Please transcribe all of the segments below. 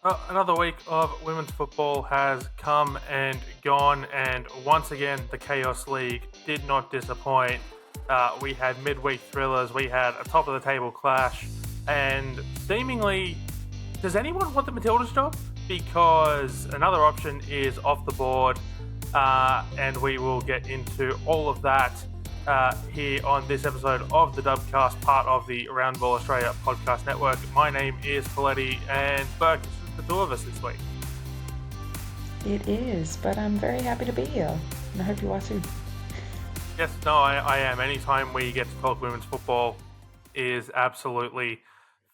Well, another week of women's football has come and gone, and once again, the Chaos League did not disappoint. We had midweek thrillers, we had a top of the table clash, and seemingly, does anyone want the Matildas job? Because another option is off the board, and we will get into all of that here on this episode of the Dubcast, part of the Roundball Australia podcast network. My name is Poletti and Burke. The two of us this week. It is, but I'm very happy to be here, and I hope you are too. Yes, no, I am. Anytime we get to talk women's football is absolutely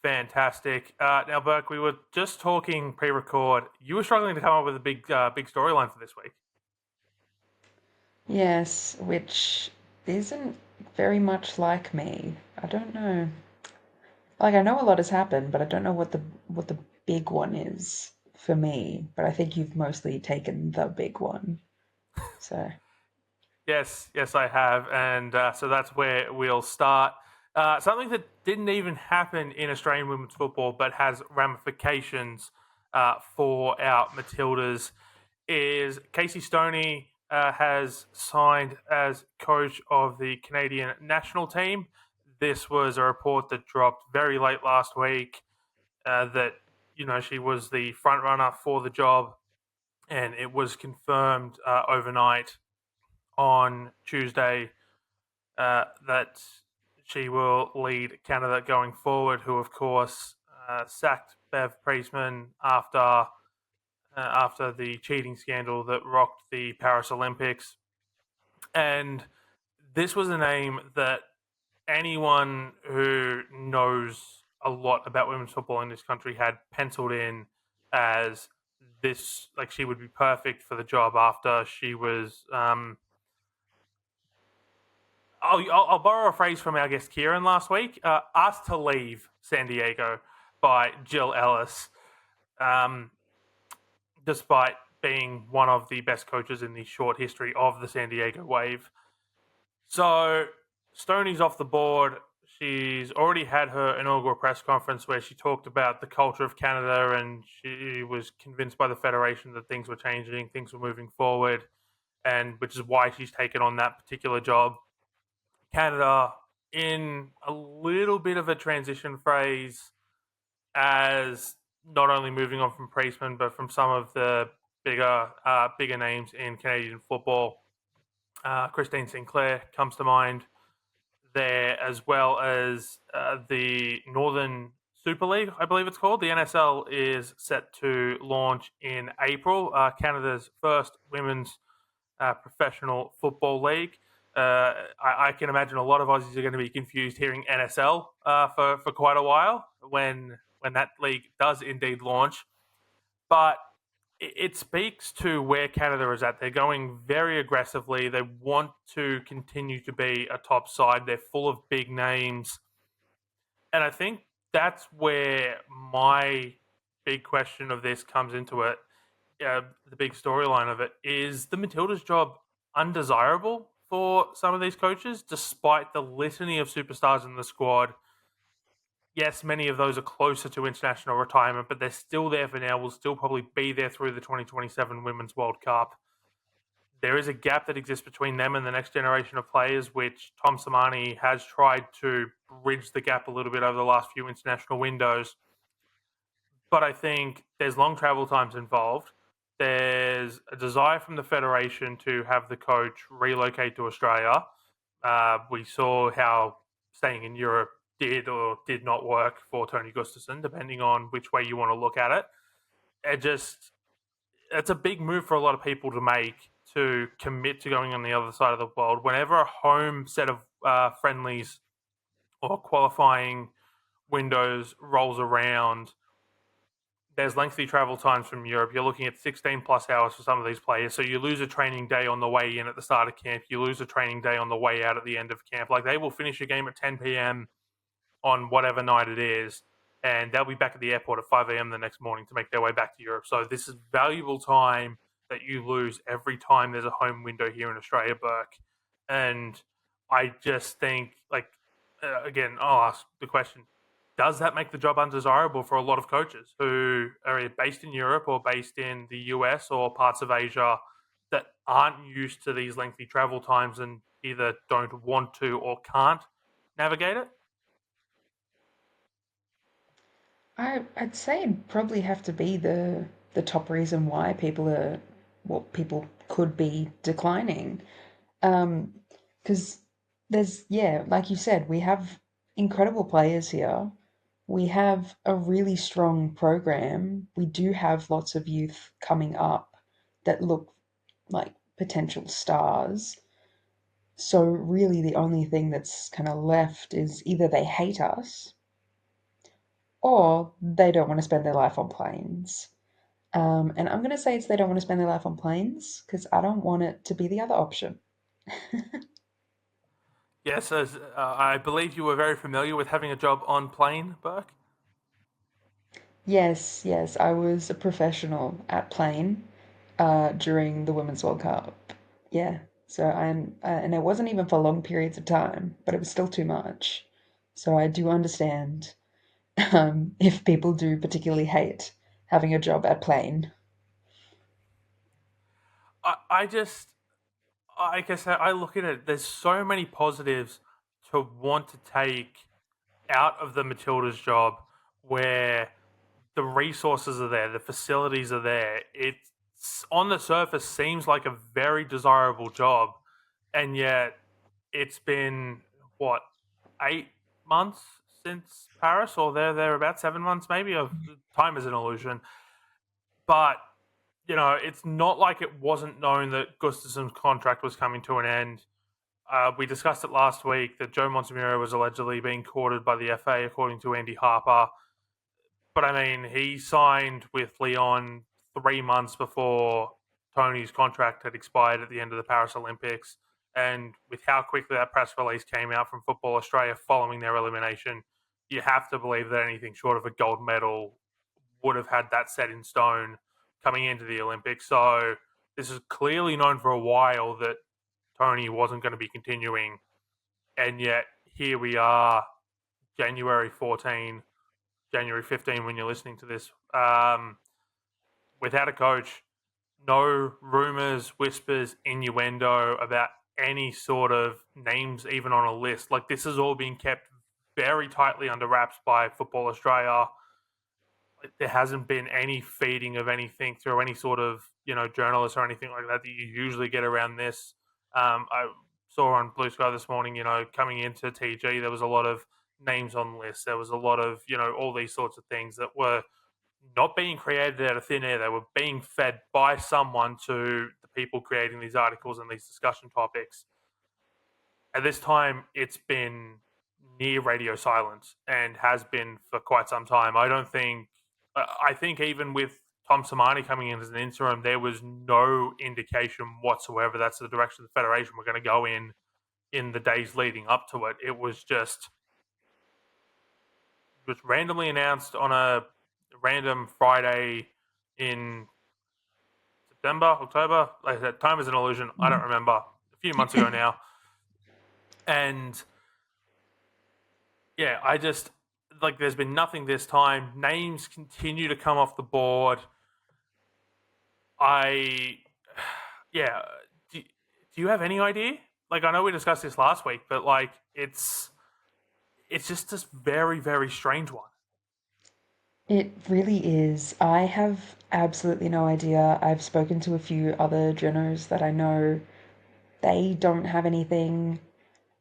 fantastic. Now, Burke, we were just talking pre-record. You were struggling to come up with a big storyline for this week. Yes, which isn't very much like me. I don't know. Like, I know a lot has happened, but I don't know what the big one is for me. But I think you've mostly taken the big one. So Yes, I have, and so that's where we'll start. Something that didn't even happen in Australian women's football, but has ramifications for our Matildas, is Casey Stoney has signed as coach of the Canadian national team. This was a report that dropped very late last week that she was the front runner for the job, and it was confirmed overnight on Tuesday that she will lead Canada going forward, who, of course, sacked Bev Priestman after the cheating scandal that rocked the Paris Olympics. And this was a name that anyone who knows a lot about women's football in this country had penciled in as this, like, she would be perfect for the job after she was I'll borrow a phrase from our guest Kieran last week. Asked to leave San Diego by Jill Ellis, despite being one of the best coaches in the short history of the San Diego Wave. So Stoney's off the board. She's already had her inaugural press conference where she talked about the culture of Canada, and she was convinced by the Federation that things were changing, things were moving forward, and which is why she's taken on that particular job. Canada in a little bit of a transition phase, as not only moving on from Priestman, but from some of the bigger names in Canadian football. Christine Sinclair comes to mind there, as well as the Northern Super League, I believe it's called. The NSL is set to launch in April, Canada's first women's professional football league. I can imagine a lot of Aussies are going to be confused hearing NSL for quite a while when that league does indeed launch. But it speaks to where Canada is at. They're going very aggressively. They want to continue to be a top side. They're full of big names. And I think that's where my big question of this comes into it. The big storyline of it is the Matildas job undesirable for some of these coaches, despite the litany of superstars in the squad. Yes, many of those are closer to international retirement, but they're still there for now. Will still probably be there through the 2027 Women's World Cup. There is a gap that exists between them and the next generation of players, which Tom Samani has tried to bridge the gap a little bit over the last few international windows. But I think there's long travel times involved. There's a desire from the Federation to have the coach relocate to Australia. We saw how staying in Europe did or did not work for Tony Gustafsson, depending on which way you want to look at it. It's a big move for a lot of people to make, to commit to going on the other side of the world. Whenever a home set of friendlies or qualifying windows rolls around, there's lengthy travel times from Europe. You're looking at 16 plus hours for some of these players. So you lose a training day on the way in at the start of camp. You lose a training day on the way out at the end of camp. Like, they will finish a game at 10 p.m. on whatever night it is, and they'll be back at the airport at 5 a.m. the next morning to make their way back to Europe. So this is valuable time that you lose every time there's a home window here in Australia, Burke. And I just think, again, I'll ask the question. does that make the job undesirable for a lot of coaches who are based in Europe or based in the US or parts of Asia that aren't used to these lengthy travel times and either don't want to or can't navigate it? I'd say it'd probably have to be the top reason why people could be declining. Because there's, yeah, like you said, we have incredible players here. We have a really strong program. We do have lots of youth coming up that look like potential stars. So really the only thing that's kind of left is either they hate us or they don't want to spend their life on planes. And I'm going to say it's they don't want to spend their life on planes because I don't want it to be the other option. Yes, as, I believe you were very familiar with having a job on plane, Burke. Yes, yes, I was a professional at plane during the Women's World Cup. Yeah, so and it wasn't even for long periods of time, but it was still too much. So I do understand if people do particularly hate having a job at plane. I just, I guess I look at it, there's so many positives to want to take out of the Matildas job where the resources are there, the facilities are there. It's on the surface seems like a very desirable job, and yet it's been what 8 months since Paris, or they're about 7 months maybe. Of time is an illusion, but it's not like it wasn't known that Gustafsson's contract was coming to an end. We discussed it last week that Joe Montemurro was allegedly being courted by the FA, according to Andy Harper. But I mean, he signed with Leon 3 months before Tony's contract had expired at the end of the Paris Olympics. And with how quickly that press release came out from Football Australia following their elimination, you have to believe that anything short of a gold medal would have had that set in stone coming into the Olympics. So this is clearly known for a while that Tony wasn't going to be continuing. And yet here we are, January 14, January 15 when you're listening to this, without a coach, no rumors, whispers, innuendo about any sort of names even on a list. Like this has all been kept very tightly under wraps by Football Australia. Like, there hasn't been any feeding of anything through any sort of journalists or anything like that that you usually get around this. I saw on Blue Sky this morning, coming into TG, there was a lot of names on lists. There was a lot of all these sorts of things that were not being created out of thin air. They were being fed by someone to the people creating these articles and these discussion topics. At this time, it's been near radio silence and has been for quite some time. I don't think, I think even with Tom Samani coming in as an interim, there was no indication whatsoever that's the direction the Federation were going to go in the days leading up to it. It was just randomly announced on a random Friday in September, October. Like I said, time is an illusion. I don't remember. A few months ago now. And yeah, I just like there's been nothing this time. Names continue to come off the board. I yeah. Do you have any idea? Like I know we discussed this last week, but like it's just this very, very strange one. It really is. I have absolutely no idea. I've spoken to a few other journos that I know. They don't have anything.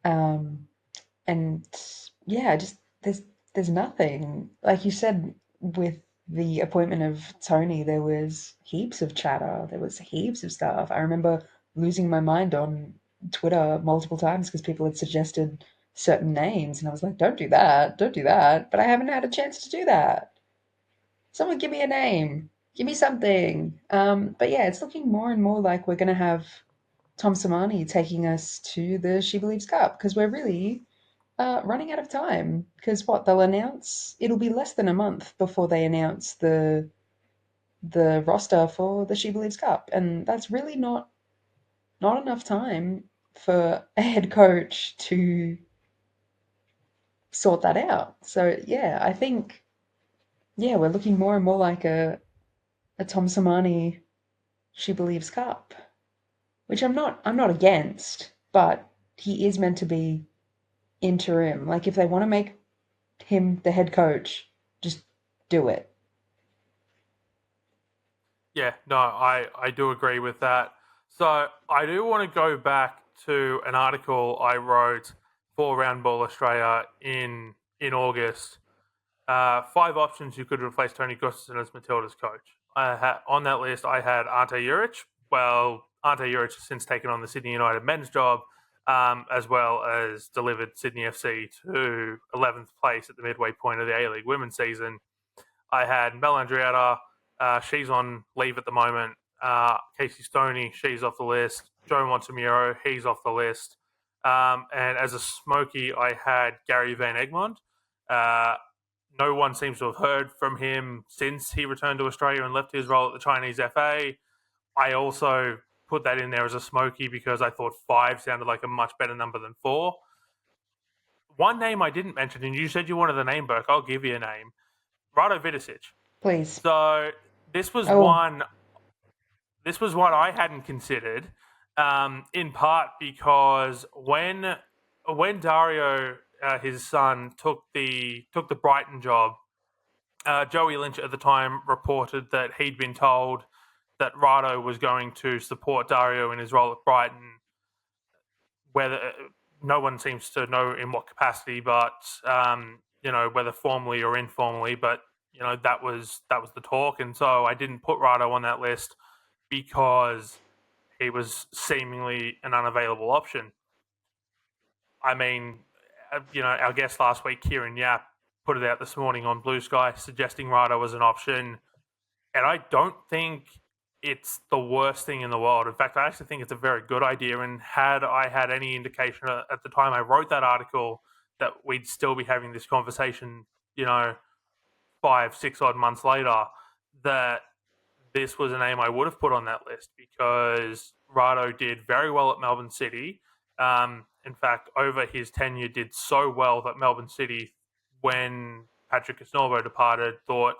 Um, and yeah, just there's nothing. Like you said, with the appointment of Tony, there was heaps of chatter. There was heaps of stuff. I remember losing my mind on Twitter multiple times because people had suggested certain names, and I was like, "Don't do that, don't do that." But I haven't had a chance to do that. Someone give me a name. Give me something. But yeah, it's looking more and more like we're going to have Tom Samani taking us to the She Believes Cup because we're really running out of time. Because what they'll announce, it'll be less than a month before they announce the roster for the She Believes Cup, and that's really not enough time for a head coach to sort that out. So yeah, I think we're looking more and more like a Tom Samani She Believes Cup, which I'm not against, but he is meant to be interim. Like if they want to make him the head coach, just do it. Yeah, no, I do agree with that. So I do want to go back to an article I wrote for Roundball Australia in August. Five options you could replace Tony Gustafson as Matilda's coach. On that list, I had Ante Juric. Well, Ante Juric has since taken on the Sydney United men's job, as well as delivered Sydney FC to 11th place at the midway point of the A-League women's season. I had Mel Andrietta. She's on leave at the moment. Casey Stoney, she's off the list. Joe Montemuro, he's off the list. And as a smoky, I had Gary Van Egmond. Uh, no one seems to have heard from him since he returned to Australia and left his role at the Chinese FA. I also put that in there as a smoky because I thought five sounded like a much better number than four. One name I didn't mention, and you said you wanted a name, Burke. I'll give you a name. Rado Vidicic. Please. So this was Oh, one. This was one I hadn't considered, in part because when Dario, his son, took the Brighton job, Joey Lynch at the time reported that he'd been told that Rado was going to support Dario in his role at Brighton. Whether no one seems to know in what capacity, but whether formally or informally, but that was the talk, and so I didn't put Rado on that list because he was seemingly an unavailable option. I mean, our guest last week, Kieran Yap, put it out this morning on Blue Sky suggesting Rado was an option, and I don't think it's the worst thing in the world. In fact, I actually think it's a very good idea. And had I had any indication at the time I wrote that article that we'd still be having this conversation, 5, 6 odd months later, that this was a name I would have put on that list because Rado did very well at Melbourne City. In fact, over his tenure, did so well that Melbourne City, when Patrick Casnorbo departed, thought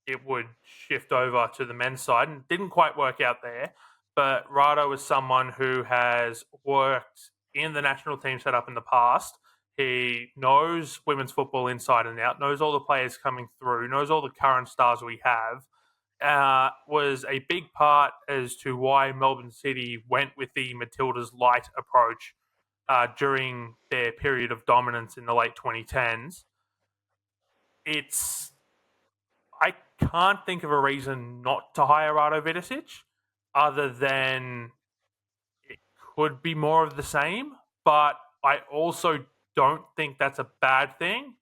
it would shift over to the men's side, and didn't quite work out there. But Rado is someone who has worked in the national team setup in the past. He knows women's football inside and out, knows all the players coming through, knows all the current stars we have. Was a big part as to why Melbourne City went with the Matildas light approach during their period of dominance in the late 2010s. It's I can't think of a reason not to hire Rado Vidicic other than it could be more of the same, but I also don't think that's a bad thing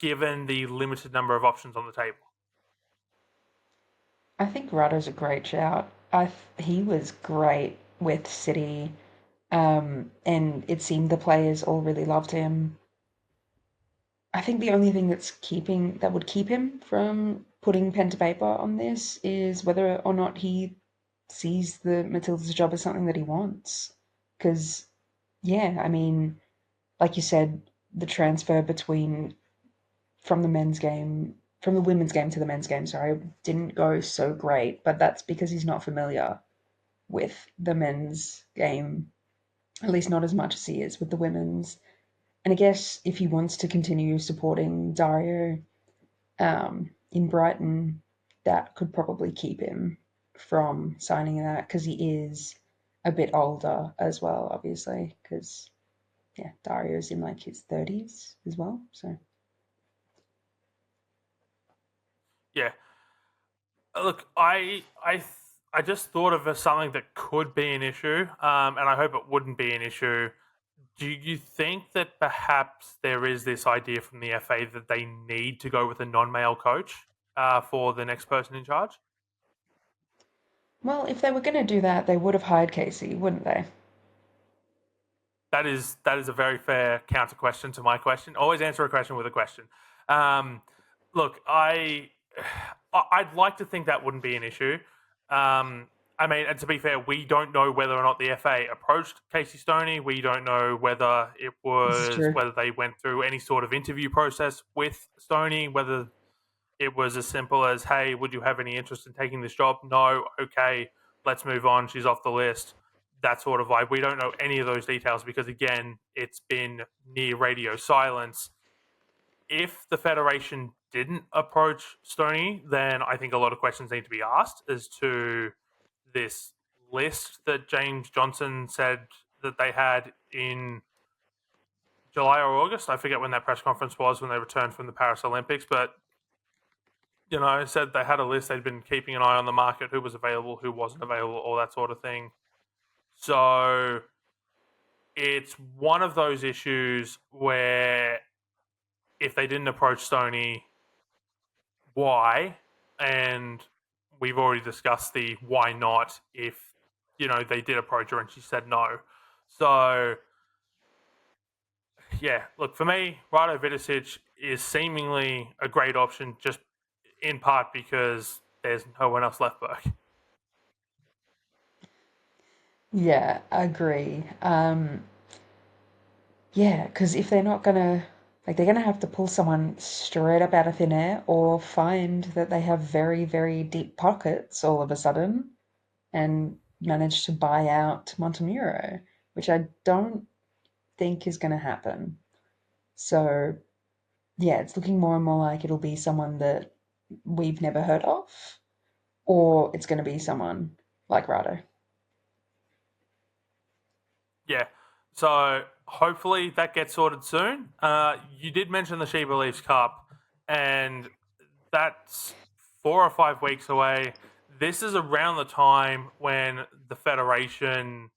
given the limited number of options on the table. I think Rado's a great shout. He was great with City, and it seemed the players all really loved him. I think the only thing that would keep him from putting pen to paper on this is whether or not he sees the Matilda's job as something that he wants. Because, yeah, I mean, like you said, the transfer from the women's game to the men's game, sorry, didn't go so great, but that's because he's not familiar with the men's game, at least not as much as he is with the women's. And I guess if he wants to continue supporting Dario in Brighton, that could probably keep him from signing that because he is a bit older as well, obviously, because yeah, Dario's in like his 30s as well. So Yeah, look, I just thought of something that could be an issue, and I hope it wouldn't be an issue. Do you think that perhaps there is this idea from the FA that they need to go with a non-male coach for the next person in charge? well, if they were going to do that, they would have hired Casey, wouldn't they? That is a very fair counter question to my question. Always answer a question with a question. Um, Look, I'd like to think that wouldn't be an issue. I mean, and to be fair, we don't know whether or not the FA approached Casey Stoney. We don't know whether This is true. whether they went through any sort of interview process with Stoney, whether it was as simple as, hey, would you have any interest in taking this job? No. Okay, let's move on. She's off the list. That sort of vibe. We don't know any of those details because, again, it's been near radio silence. If the Federation didn't approach Stoney, then I think a lot of questions need to be asked as to this list that James Johnson said that they had in July or August. I forget when that press conference was when they returned from the Paris Olympics, but said they had a list. They'd been keeping an eye on the market, who was available, who wasn't available, all that sort of thing. So it's one of those issues where if they didn't approach Stoney, why? And we've already discussed the why not if, they did approach her and she said no. So, yeah, look, for me, Rado Vidicic is seemingly a great option just in part because there's no one else left, Burke. Yeah, I agree. Yeah, because if they're not gonna, like, they're gonna have to pull someone straight up out of thin air or find that they have very, very deep pockets all of a sudden and manage to buy out Montemuro, which I don't think is gonna happen. So, yeah, it's looking more and more like it'll be someone that we've never heard of, or it's gonna be someone like Rado. Yeah. So hopefully that gets sorted soon. You did mention the She Believes Cup, and that's 4 or 5 weeks away. This is around the time when the Federation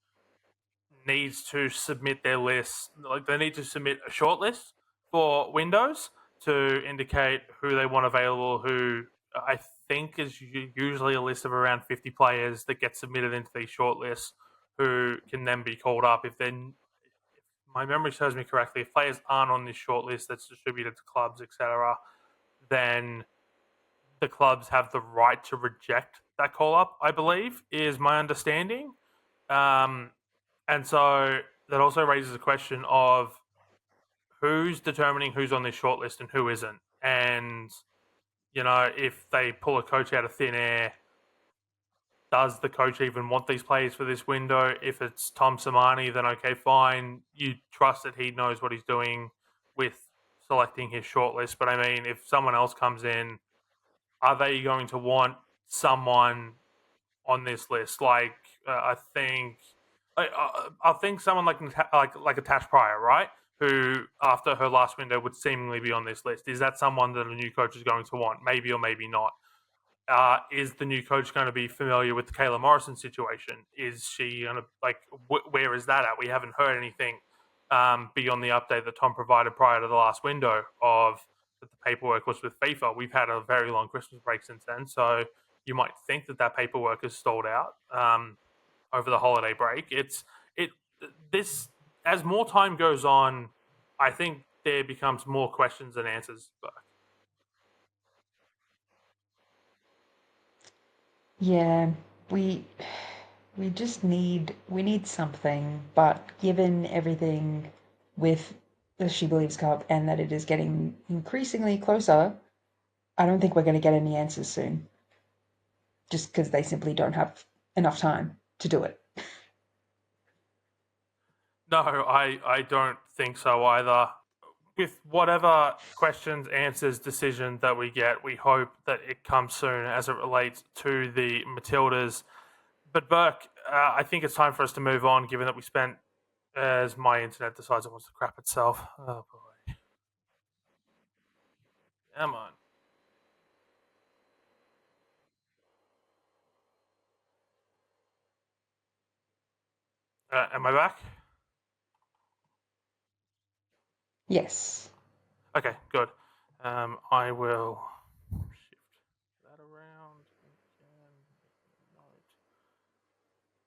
needs to submit their list. Like they need to submit a short list for Windows to indicate who they want available, who I think is usually a list of around 50 players that get submitted into these short lists who can then be called up if my memory serves me correctly, if players aren't on this short list that's distributed to clubs, etc., then the clubs have the right to reject that call up, I believe, is my understanding. Um, and so that also raises a question of who's determining who's on this short list and who isn't. And, if they pull a coach out of thin air, does the coach even want these players for this window? If it's Tom Samani, then okay, fine. You trust that he knows what he's doing with selecting his shortlist. But I mean, if someone else comes in, are they going to want someone on this list? Like, I think someone like a Tash Pryor, right? Who after her last window would seemingly be on this list. Is that someone that a new coach is going to want? Maybe or maybe not. Is the new coach going to be familiar with the Kayla Morrison situation? Is she going to where is that at? We haven't heard anything beyond the update that Tom provided prior to the last window of that the paperwork was with FIFA. We've had a very long Christmas break since then, so you might think that paperwork is stalled out over the holiday break. It this as more time goes on, I think there becomes more questions than answers. But Yeah, we we need something, but given everything with the She Believes Cup and that it is getting increasingly closer, I don't think we're going to get any answers soon. Just because they simply don't have enough time to do it. no, I don't think so either. With whatever questions, answers, decision that we get, we hope that it comes soon as it relates to the Matildas. But Burke, I think it's time for us to move on, given that we spent, as my internet decides it wants to crap itself. Oh boy, come on. Am I back? Yes. Okay, good. I will shift that around again.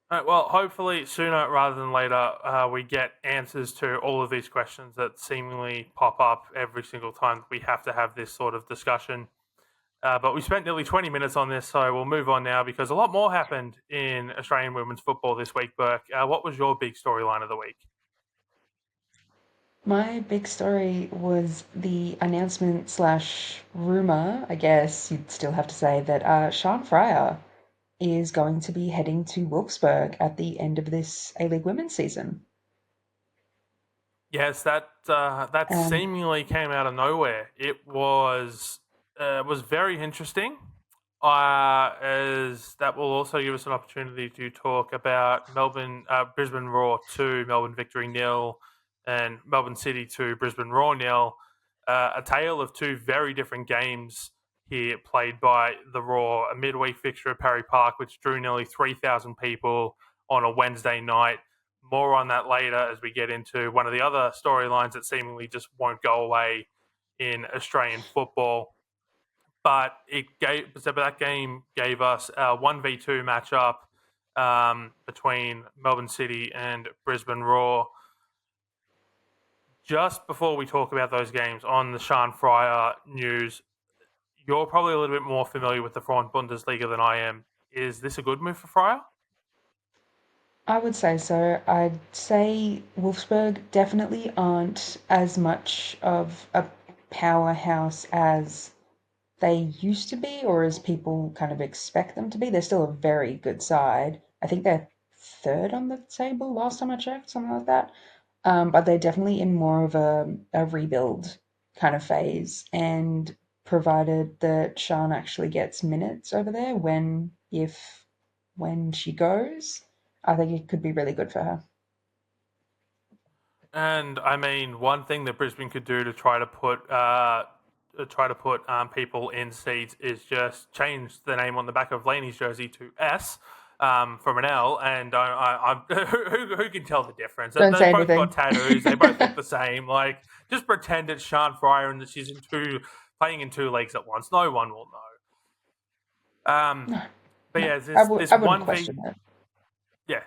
All right, well, hopefully sooner rather than later, we get answers to all of these questions that seemingly pop up every single time that we have to have this sort of discussion. But we spent nearly 20 minutes on this, so we'll move on now because a lot more happened in Australian women's football this week, Burke. What was your big storyline of the week? My big story was the announcement slash rumor, I guess you'd still have to say, that Sian Fryer is going to be heading to Wolfsburg at the end of this A-League women's season. Yes, that And seemingly came out of nowhere. It was very interesting. As that will also give us an opportunity to talk about Brisbane Raw 2, Melbourne Victory nil, and Melbourne City 2, Brisbane Raw nil. A tale of two very different games here played by the Raw, a midweek fixture at Parry Park, which drew nearly 3,000 people on a Wednesday night. More on that later as we get into one of the other storylines that seemingly just won't go away in Australian football. But that game gave us a 1v2 matchup between Melbourne City and Brisbane Raw. Just before we talk about those games on the Sian Fryer news, you're probably a little bit more familiar with the Frauen Bundesliga than I am. Is this a good move for Fryer? I would say so. I'd say Wolfsburg definitely aren't as much of a powerhouse as they used to be, or as people kind of expect them to be. They're still a very good side. I think they're third on the table last time I checked, something like that. But they're definitely in more of a rebuild kind of phase. And provided that Sian actually gets minutes over there when she goes, I think it could be really good for her. And I mean, one thing that Brisbane could do to try to put people in seats is just change the name on the back of Laney's jersey to S from an L, and who can tell the difference? Don't They've say both got anything. tattoos. They both look the same. Like, just pretend it's Sian Fryer and that she's playing in two leagues at once. No one will know. No, But no, yeah, I wouldn't question it. yeah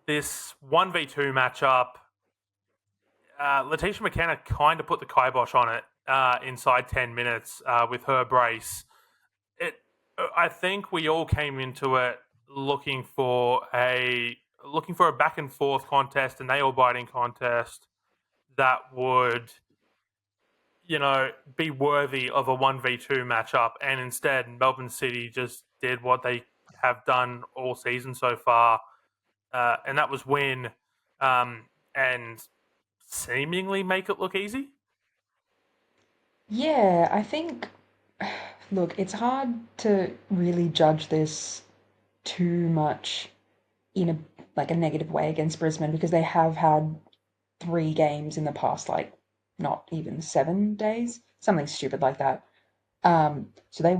this 1v2 matchup. Letitia McKenna kind of put the kibosh on it inside 10 minutes with her brace. It, I think we all came into it looking for a back and forth contest, a nail biting contest that would, be worthy of a 1v2 matchup. And instead, Melbourne City just did what they have done all season so far, and that was win and seemingly make it look easy. Yeah, I think, look, it's hard to really judge this too much in a negative way against Brisbane because they have had three games in the past, like not even 7 days, something stupid like that. So they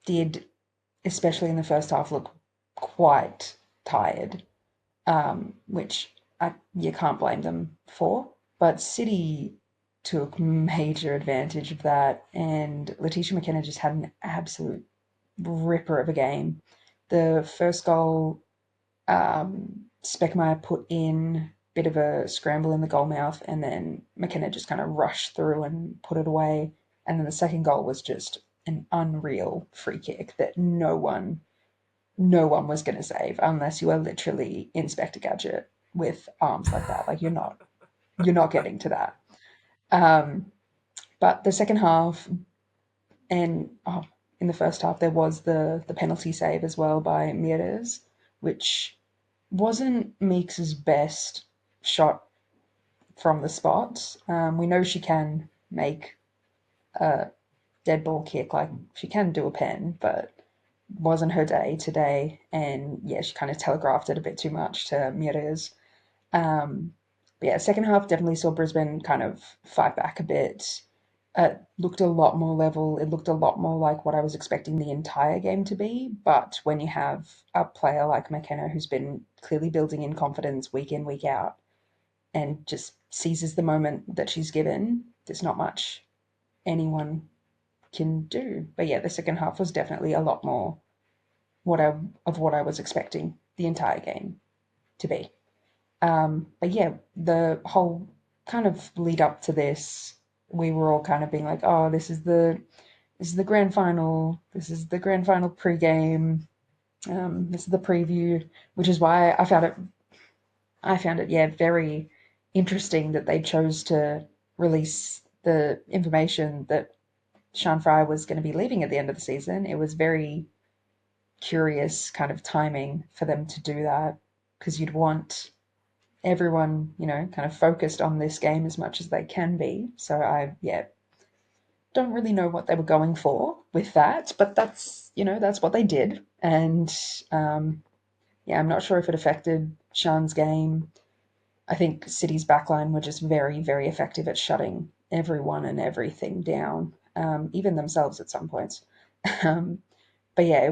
did, especially in the first half, look quite tired, which you can't blame them for. But City took major advantage of that, and Letitia McKenna just had an absolute ripper of a game. The first goal, Speckmeyer put in bit of a scramble in the goal mouth, and then McKenna just kind of rushed through and put it away. And then the second goal was just an unreal free kick that no one was going to save unless you are literally Inspector Gadget with arms like that. Like you're not getting to that. Um, but the second half and in the first half there was the penalty save as well by Matidas, which wasn't Meeks's best shot from the spot. We know she can make a dead ball kick, like she can do a pen, but wasn't her day today. And yeah, she kind of telegraphed it a bit too much to Mieres. But yeah, second half definitely saw Brisbane kind of fight back a bit. It looked a lot more level. It looked a lot more like what I was expecting the entire game to be. But when you have a player like McKenna who's been clearly building in confidence week in, week out, and just seizes the moment that she's given, there's not much anyone can do. But yeah, the second half was definitely a lot more what I was expecting the entire game to be. But yeah, the whole kind of lead up to this, we were all kind of being like, oh, this is this is the grand final. This is the grand final pre-game. This is the preview, which is why I found it, yeah, very interesting that they chose to release the information that Sean Fry was going to be leaving at the end of the season. It was very curious kind of timing for them to do that because you'd want everyone, kind of focused on this game as much as they can be. So yeah, don't really know what they were going for with that, but that's what they did. And yeah, I'm not sure if it affected Sean's game. I think City's backline were just very, very effective at shutting everyone and everything down, even themselves at some points. Um, but yeah,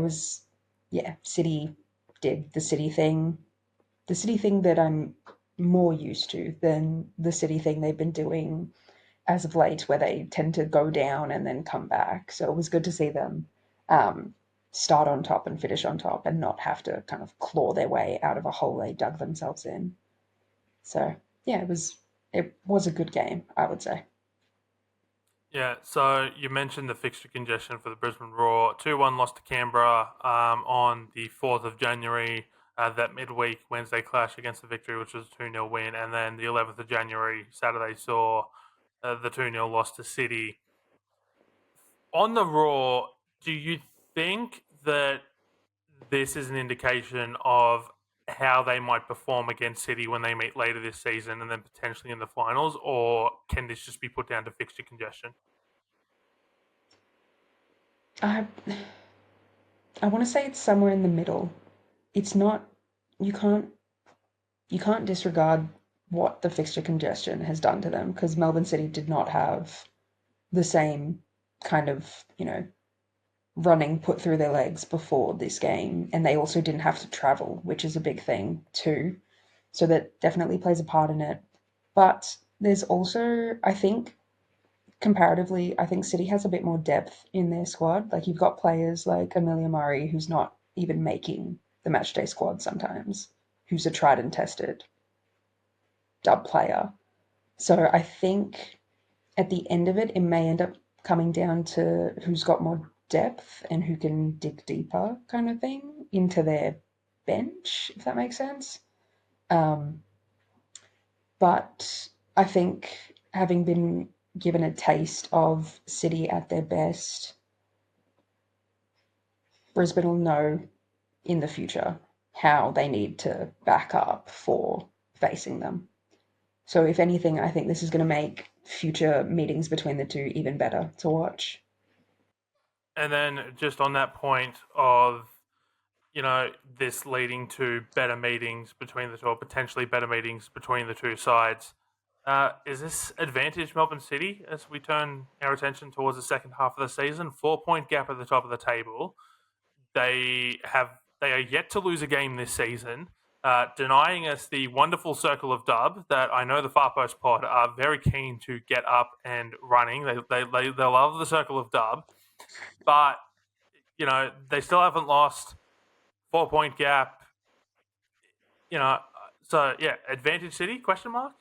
yeah, City did the City thing that I'm more used to than the City thing they've been doing as of late, where they tend to go down and then come back. So it was good to see them start on top and finish on top and not have to kind of claw their way out of a hole they dug themselves in. So yeah, it was a good game, I would say. Yeah, so you mentioned the fixture congestion for the Brisbane Roar. 2-1 loss to Canberra on the 4th of January. That midweek Wednesday clash against the Victory, which was a 2-0 win. And then the 11th of January, Saturday, saw the 2-0 loss to City. On the Raw, do you think that this is an indication of how they might perform against City when they meet later this season and then potentially in the finals? Or can this just be put down to fixture congestion? I I want to say it's somewhere in the middle. It's not you can't you can't disregard what the fixture congestion has done to them because Melbourne City did not have the same kind of, running put through their legs before this game, and they also didn't have to travel, which is a big thing too. So that definitely plays a part in it. But there's also, I think, comparatively, I think City has a bit more depth in their squad. Like you've got players like Amelia Murray, who's not even making the matchday squad sometimes, who's a tried and tested dub player. So I think at the end of it, it may end up coming down to who's got more depth and who can dig deeper, kind of thing, into their bench, if that makes sense. Um, but I think having been given a taste of City at their best, Brisbane will know in the future how they need to back up for facing them. So, if anything, I think this is going to make future meetings between the two even better to watch. And then just on that point of, this leading to better meetings between the two, or potentially better meetings between the two sides, is this advantage Melbourne City as we turn our attention towards the second half of the season? 4 point gap at the top of the table. They have they are yet to lose a game this season, denying us the wonderful circle of dub that I know the Far Post Pod are very keen to get up and running. They love the circle of dub, but they still haven't lost. 4 point gap. You know, so yeah, advantage City? Question mark.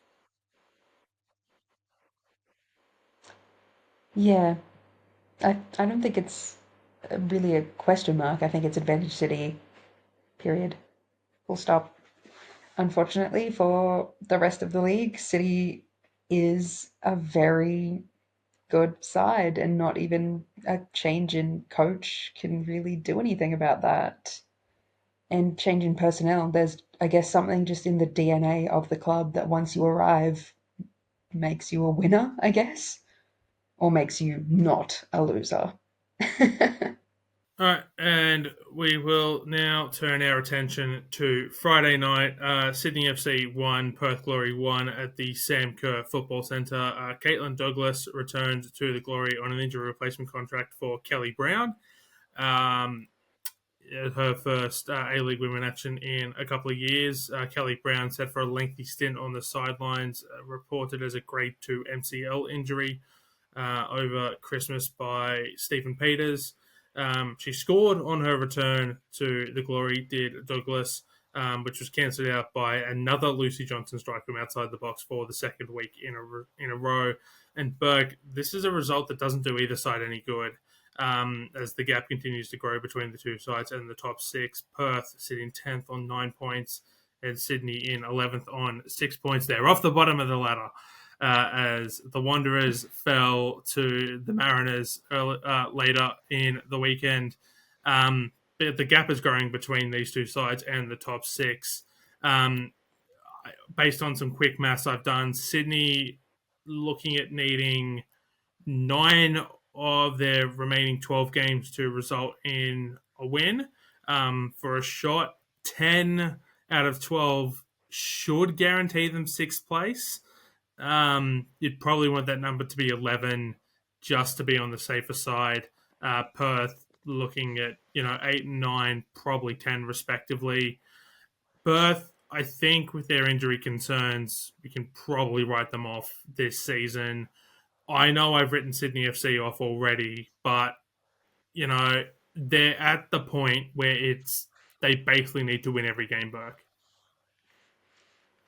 Yeah, I don't think it's really a question mark. I think it's Advantage City, period. Full stop. Unfortunately, for the rest of the league, City is a very good side, and not even a change in coach can really do anything about that. And change in personnel, there's, I guess, something just in the DNA of the club that once you arrive makes you a winner, I guess, or makes you not a loser. All right, and we will now turn our attention to Friday night. Sydney FC 1, Perth Glory 1 at the Sam Kerr Football Centre. Caitlin Douglas returned to the Glory on an injury replacement contract for Kelly Brown. Um, Her first A-League women action in a couple of years. Kelly Brown set for a lengthy stint on the sidelines, reported as a grade 2 MCL injury over Christmas by Stephen Peters. She scored on her return to the Glory, did Douglas, which was cancelled out by another Lucy Johnson strike from outside the box for the second week in a row. And Burke, this is a result that doesn't do either side any good. as the gap continues to grow between the two sides and the top six. Perth sitting 10th on 9 points, and Sydney in 11th on 6 points. They're off the bottom of the ladder. As the Wanderers fell to the Mariners later in the weekend. The gap is growing between these two sides and the top six. Um, Based on some quick maths I've done, Sydney looking at needing 9 of their remaining 12 games to result in a win for a shot. 10 out of 12 should guarantee them sixth place. You'd probably want that number to be 11 just to be on the safer side. Perth looking at 8 and 9, probably 10 respectively. Perth, I think with their injury concerns, we can probably write them off this season. I know I've written Sydney FC off already, but they're at the point where they basically need to win every game, Burke.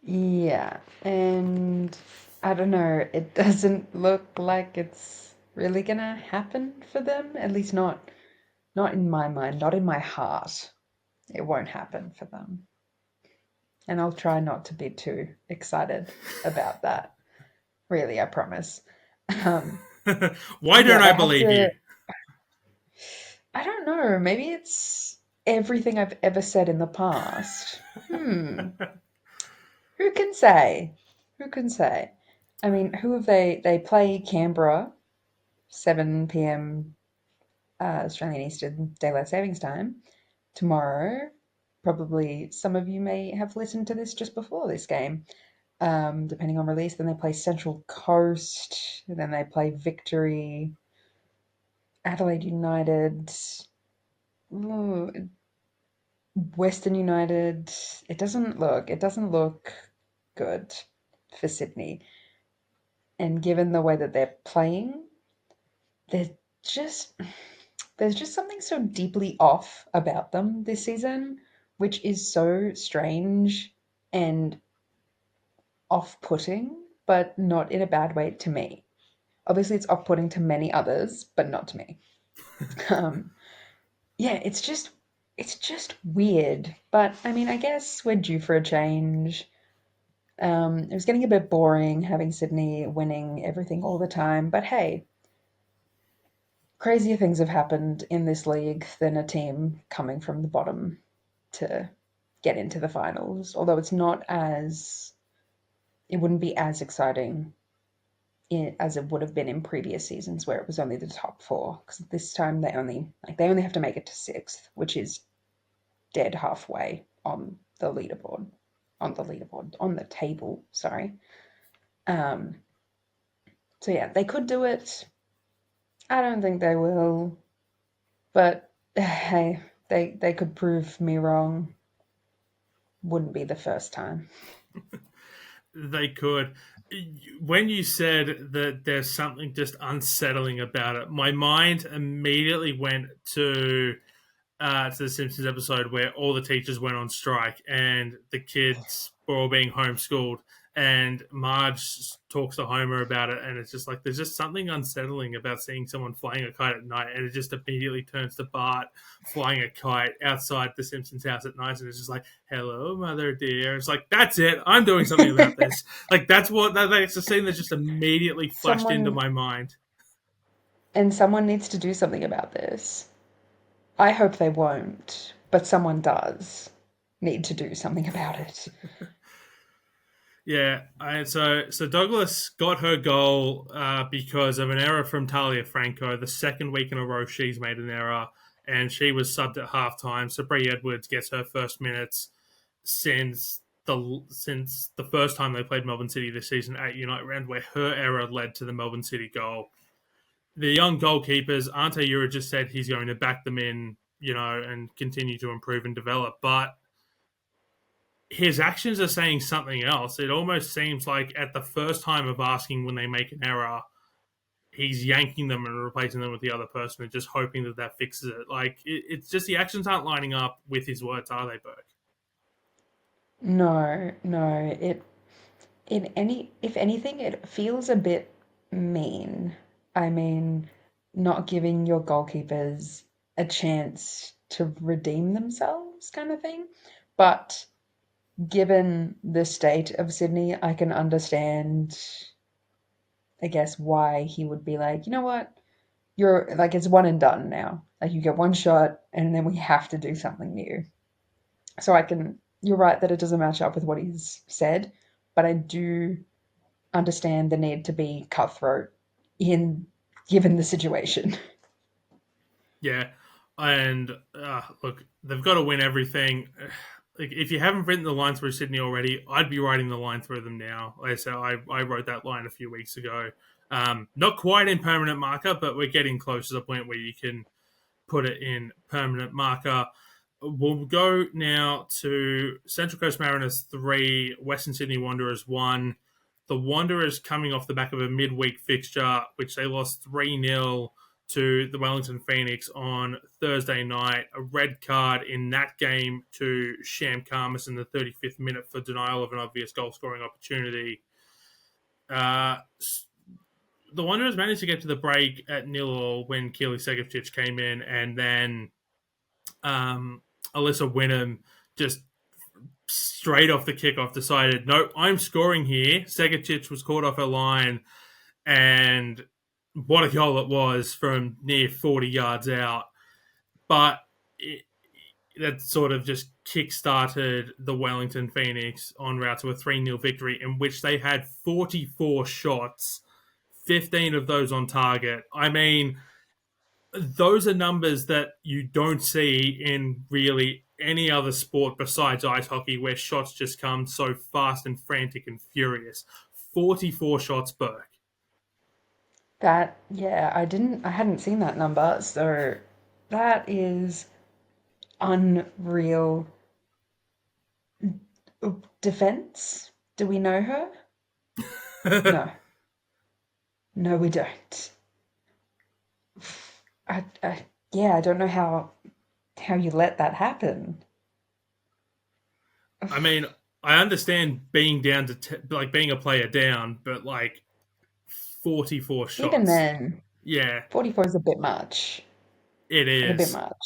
Yeah, and I don't know, it doesn't look like it's really gonna happen for them, at least not in my mind, not in my heart. It won't happen for them. And I'll try not to be too excited about that. Really, I promise. Um, Why yeah, don't I they have believe you? to. I don't know. Maybe it's everything I've ever said in the past. Who can say? Who can say? I mean, who have they play Canberra, 7 p.m. Australian Eastern Daylight Savings Time tomorrow. Probably some of you may have listened to this just before this game, depending on release. Then they play Central Coast. Then they play Victory, Adelaide United, ooh, Western United. It doesn't look good for Sydney. And given the way that they're playing, there's just there's just something so deeply off about them this season, which is so strange and off-putting, but not in a bad way to me. Obviously, it's off-putting to many others, but not to me. Um, yeah, it's just weird. But I mean, I guess we're due for a change. It was getting a bit boring having Sydney winning everything all the time, but hey, crazier things have happened in this league than a team coming from the bottom to get into the finals. Although it wouldn't be as exciting as it would have been in previous seasons where it was only the top four. Because this time they only have to make it to sixth, which is dead halfway on the table. Sorry. Um, so yeah, they could do it. I don't think they will, but hey, they could prove me wrong. Wouldn't be the first time. They could. When you said that there's something just unsettling about it, my mind immediately went to the Simpsons episode where all the teachers went on strike and the kids were all being homeschooled. And Marge talks to Homer about it, and it's just like there's just something unsettling about seeing someone flying a kite at night, and it just immediately turns to Bart flying a kite outside the Simpsons house at night, and it's just like, "Hello, mother dear." It's like that's it. I'm doing something about this. Like that's a scene that just immediately flashed into Someone my mind. someone needs to do something about this. I hope they won't, but someone does need to do something about it. Yeah, so Douglas got her goal because of an error from Talia Franco. The second week in a row she's made an error, and she was subbed at halftime. So Bree Edwards gets her first minutes since the first time they played Melbourne City this season at Unite Round, where her error led to the Melbourne City goal. The young goalkeepers, Ante Ura just said he's going to back them in, and continue to improve and develop, but his actions are saying something else. It almost seems like at the first time of asking when they make an error, he's yanking them and replacing them with the other person and just hoping that fixes it. Like it's just the actions aren't lining up with his words, are they, Burke? No, no. If anything, it feels a bit mean. I mean, not giving your goalkeepers a chance to redeem themselves, kind of thing. But given the state of Sydney, I can understand, I guess, why he would be like, you know what? You're like, it's one and done now. Like, you get one shot, and then we have to do something new. So you're right that it doesn't match up with what he's said, but I do understand the need to be cutthroat in given the situation. Yeah, and look, they've got to win everything. Like, if you haven't written the line through Sydney already, I'd be writing the line through them now. Like I said, I wrote that line a few weeks ago. Not quite in permanent marker, but we're getting close to the point where you can put it in permanent marker. We'll go now to Central Coast Mariners 3, Western Sydney Wanderers 1. The Wanderers coming off the back of a midweek fixture, which they lost 3-0 to the Wellington Phoenix on Thursday night. A red card in that game to Sham Karmas in the 35th minute for denial of an obvious goal scoring opportunity. Uh, the Wanderers managed to get to the break at 0-0 when Keely Segovcic came in, and then Alyssa Wynnum just straight off the kickoff decided, no, I'm scoring here. Segovcic was caught off her line, and what a goal it was from near 40 yards out. But that sort of just kick-started the Wellington Phoenix en route to a 3-0 victory in which they had 44 shots, 15 of those on target. I mean, those are numbers that you don't see in really any other sport besides ice hockey, where shots just come so fast and frantic and furious. 44 shots, Burke. Yeah, I hadn't seen that number, so that is unreal. Defense? Do we know her? No. No, we don't. Yeah, I don't know how you let that happen. I mean, I understand being down to like being a player down, but like 44 Even shots. then, Yeah, 44 is a bit much. it Like a bit is. much.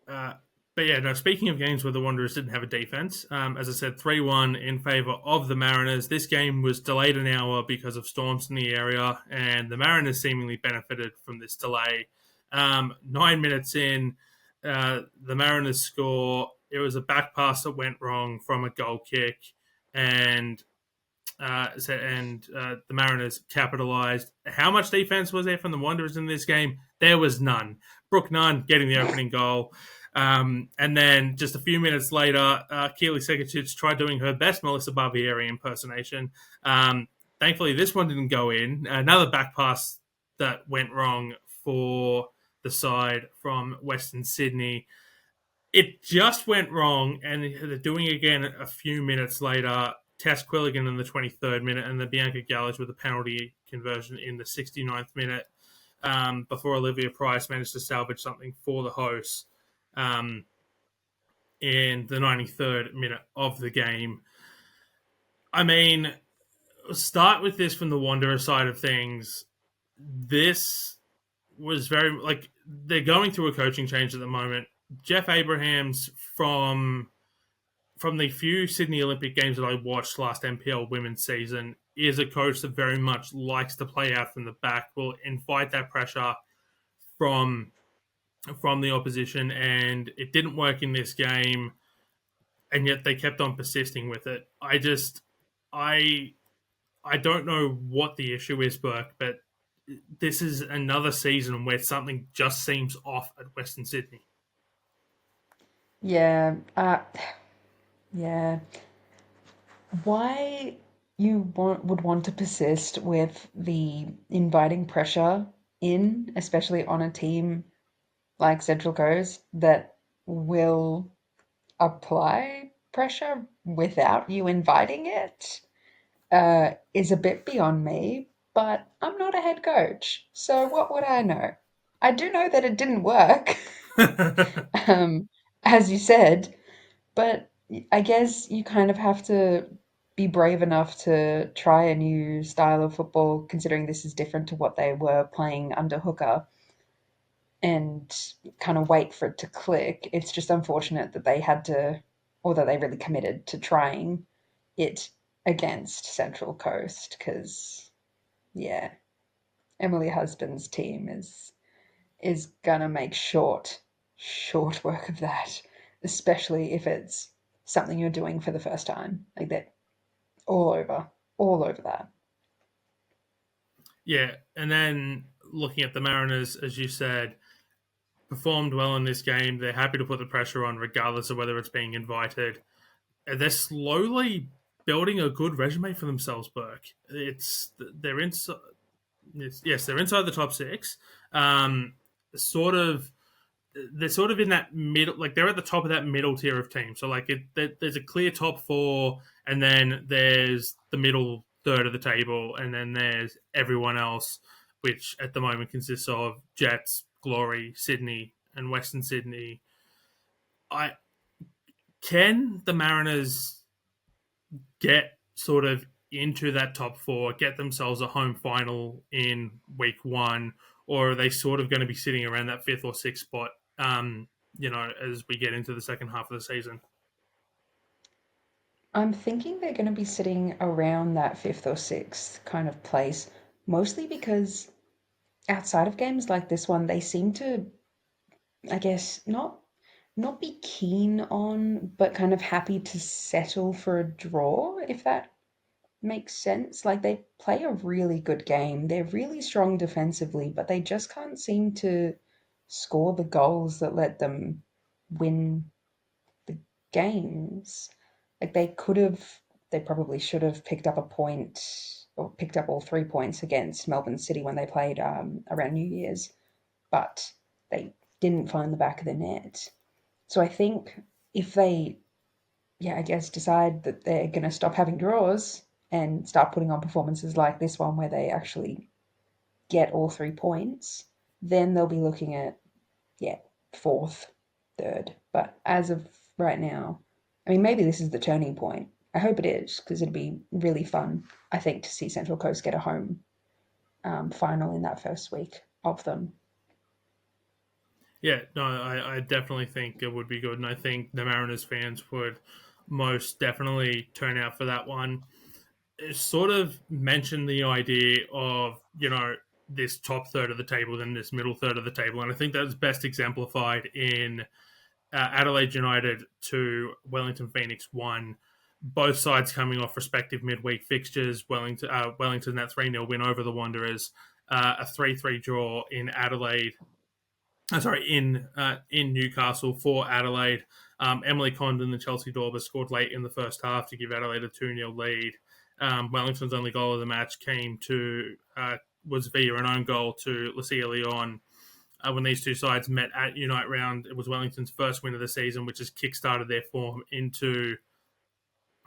Uh, but yeah, no, speaking of games where the Wanderers didn't have a defense, as I said, 3-1 in favour of the Mariners. This game was delayed an hour because of storms in the area, and the Mariners seemingly benefited from this delay. 9 minutes in, the Mariners score. It was a back pass that went wrong from a goal kick, and the Mariners capitalised. How much defense was there from the Wanderers in this game? There was none. Brooke Nunn getting the opening goal. And then just a few minutes later, Keely Segovcic tried doing her best Melissa Barbieri impersonation. Thankfully, this one didn't go in. Another back pass that went wrong for the side from Western Sydney. It just went wrong, and they're doing it again a few minutes later. Tess Quilligan in the 23rd minute, and then Bianca Gallage with a penalty conversion in the 69th minute, before Olivia Price managed to salvage something for the hosts um, in the 93rd minute of the game. I mean, start with this from the Wanderer side of things. This was very, like, they're going through a coaching change at the moment. Jeff Abrahams from the few Sydney Olympic Games that I watched last NPL women's season, is a coach that very much likes to play out from the back, will invite that pressure from the opposition, and it didn't work in this game, and yet they kept on persisting with it. I I don't know what the issue is, Burke, but this is another season where something just seems off at Western Sydney. Yeah, yeah. Why would want to persist with the inviting pressure in, especially on a team like Central Coast that will apply pressure without you inviting it, is a bit beyond me, but I'm not a head coach, so what would I know? I do know that it didn't work, um, as you said, but I guess you kind of have to. be brave enough to try a new style of football, considering this is different to what they were playing under Hooker, and kind of wait for it to click. It's just unfortunate that they had to, or that they really committed to trying it against Central Coast, because, yeah, Emily Husband's team is gonna make short work of that, especially if it's something you're doing for the first time. Like that, all over, all over that. Yeah, and then looking at the Mariners, as you said, performed well in this game. They're happy to put the pressure on, regardless of whether it's being invited. And they're slowly building a good resume for themselves. Burke, it's they're inside. Yes, they're inside the top six. Um, sort of they're sort of in that middle, like they're at the top of that middle tier of teams. So like there's a clear top four, and then there's the middle third of the table, and then there's everyone else, which at the moment consists of Jets, Glory, Sydney, and Western Sydney. I can the Mariners get sort of into that top four, get themselves a home final in week one, or are they sort of going to be sitting around that fifth or sixth spot, as we get into the second half of the season? I'm thinking they're going to be sitting around that fifth or sixth kind of place, mostly because outside of games like this one, they seem to, I guess, not be keen on, but kind of happy to settle for a draw, if that makes sense. Like they play a really good game. They're really strong defensively, but they just can't seem to score the goals that let them win the games. Like they probably should have picked up a point or picked up all 3 points against Melbourne City when they played around New Year's, but they didn't find the back of the net. So I think if they, yeah, I guess decide that they're going to stop having draws and start putting on performances like this one where they actually get all 3 points, then they'll be looking at, yeah, fourth, third. But as of right now, I mean, maybe this is the turning point. I hope it is, because it'd be really fun, I think, to see Central Coast get a home final in that first week of them. Yeah, no, I definitely think it would be good, and I think the Mariners fans would most definitely turn out for that one. It sort of mentioned the idea of, this top third of the table than this middle third of the table, and I think that's best exemplified in Adelaide United to Wellington Phoenix 1. Both sides coming off respective midweek fixtures. Wellington that 3-0 win over the Wanderers, a 3-3 draw in Adelaide. In Newcastle for Adelaide. Emily Condon and Chelsea Dorber scored late in the first half to give Adelaide a 2-0 lead. Wellington's only goal of the match was via an own goal to Lucia Leon. When these two sides met at Unite Round, it was Wellington's first win of the season, which has kick-started their form into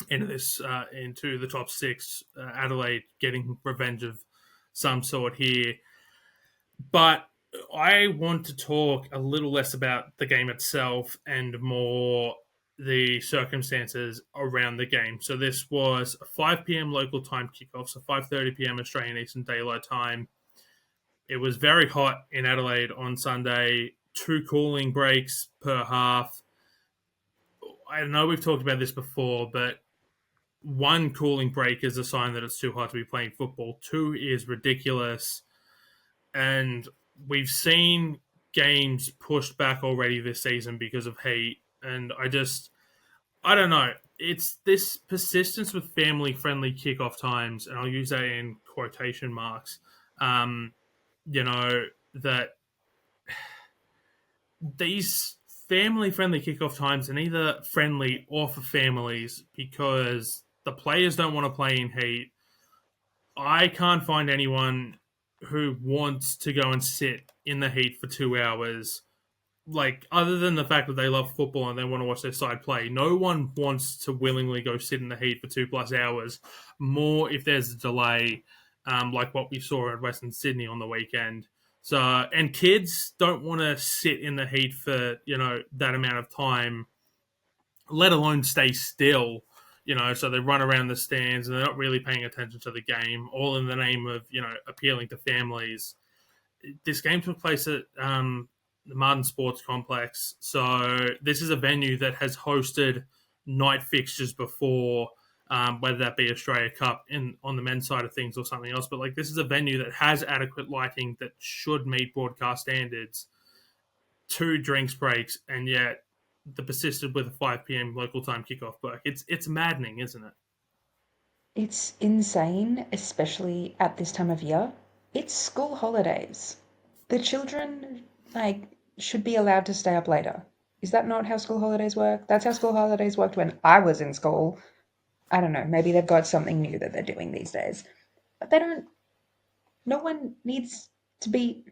the top six. Adelaide getting revenge of some sort here, but I want to talk a little less about the game itself and more the circumstances around the game. So this was a 5 p.m. local time kickoff, so 5:30 p.m. Australian Eastern Daylight Time. It was very hot in Adelaide on Sunday. 2 cooling breaks per half. I know we've talked about this before, but 1 cooling break is a sign that it's too hot to be playing football. 2 is ridiculous. And we've seen games pushed back already this season because of heat. And I don't know. It's this persistence with family friendly kickoff times, and I'll use that in quotation marks. Um, that these family friendly kickoff times are neither friendly or for families because the players don't want to play in heat. I can't find anyone who wants to go and sit in the heat for 2 hours. Like, other than the fact that they love football and they want to watch their side play, no one wants to willingly go sit in the heat for 2+ hours. More if there's a delay, like what we saw at Western Sydney on the weekend. So, and kids don't want to sit in the heat for, that amount of time, let alone stay still, So they run around the stands and they're not really paying attention to the game, all in the name of, appealing to families. This game took place at the Martin Sports Complex. So this is a venue that has hosted night fixtures before, whether that be Australia Cup on the men's side of things or something else. But this is a venue that has adequate lighting that should meet broadcast standards. 2 drinks breaks, and yet they persisted with a 5 p.m. local time kickoff. But it's maddening, isn't it? It's insane, especially at this time of year. It's school holidays. The children, should be allowed to stay up later. Is that not how school holidays work? That's how school holidays worked when I was in school. I don't know, maybe they've got something new that they're doing these days. But no one needs to be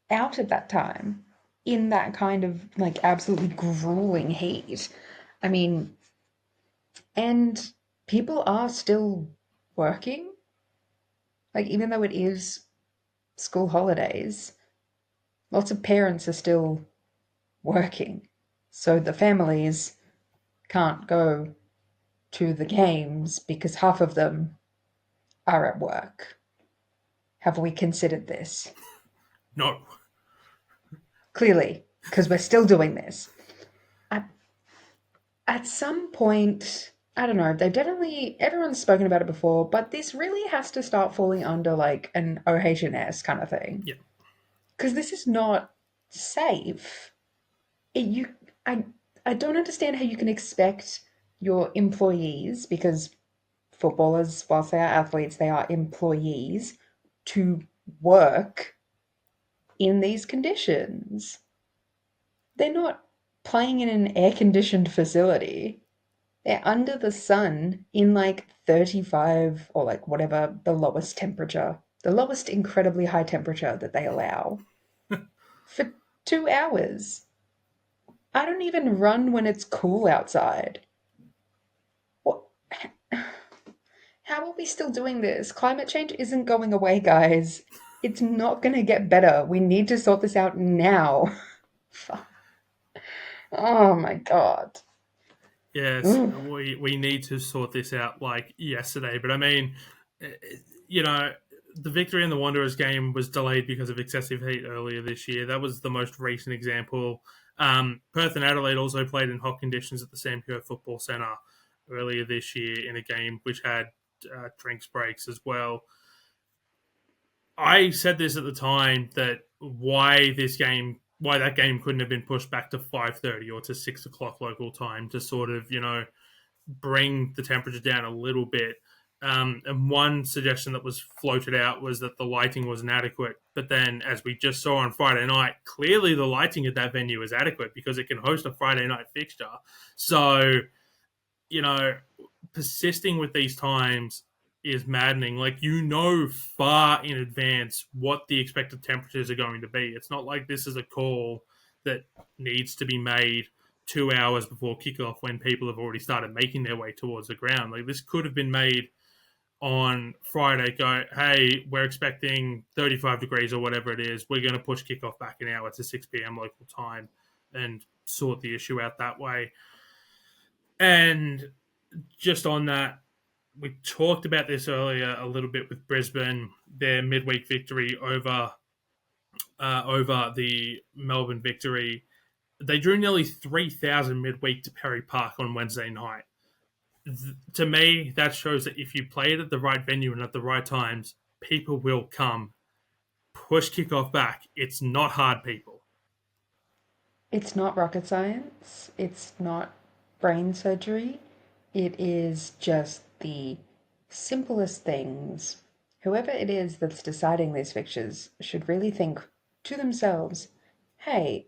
out at that time in that kind of, absolutely grueling heat. I mean, and people are still working. Even though it is school holidays, lots of parents are still working. So the families can't go to the games because half of them are at work. Have we considered this? No. Clearly, because we're still doing this. At some point, I don't know, everyone's spoken about it before, but this really has to start falling under an OH&S kind of thing. Yeah. Because this is not safe. I don't understand how you can expect your employees, because footballers, whilst they are athletes, they are employees, to work in these conditions. They're not playing in an air-conditioned facility. They're under the sun in 35 or whatever the lowest temperature, the lowest incredibly high temperature that they allow for 2 hours. I don't even run when it's cool outside. What? How are we still doing this? Climate change isn't going away, guys. It's not going to get better. We need to sort this out now. Oh my god. Yes, we need to sort this out yesterday. But I mean, the Victory and the Wanderers game was delayed because of excessive heat earlier this year. That was the most recent example. Perth and Adelaide also played in hot conditions at the Sam Kerr Football Centre earlier this year in a game which had drinks breaks as well. I said this at the time that why that game couldn't have been pushed back to 5:30 or to 6 o'clock local time to sort of bring the temperature down a little bit. And one suggestion that was floated out was that the lighting was inadequate. But then, as we just saw on Friday night, clearly the lighting at that venue is adequate because it can host a Friday night fixture. So, persisting with these times is maddening. Far in advance what the expected temperatures are going to be. It's not like this is a call that needs to be made 2 hours before kickoff when people have already started making their way towards the ground. This could have been made on Friday. Go, hey, we're expecting 35 degrees or whatever it is. We're going to push kickoff back an hour to 6 p.m. local time and sort the issue out that way. And just on that, we talked about this earlier a little bit with Brisbane, their midweek victory over the Melbourne Victory. They drew nearly 3,000 midweek to Perry Park on Wednesday night. To me, that shows that if you play it at the right venue and at the right times, people will come. Push kickoff back. It's not hard, people. It's not rocket science. It's not brain surgery. It is just the simplest things. Whoever it is that's deciding these fixtures should really think to themselves, hey,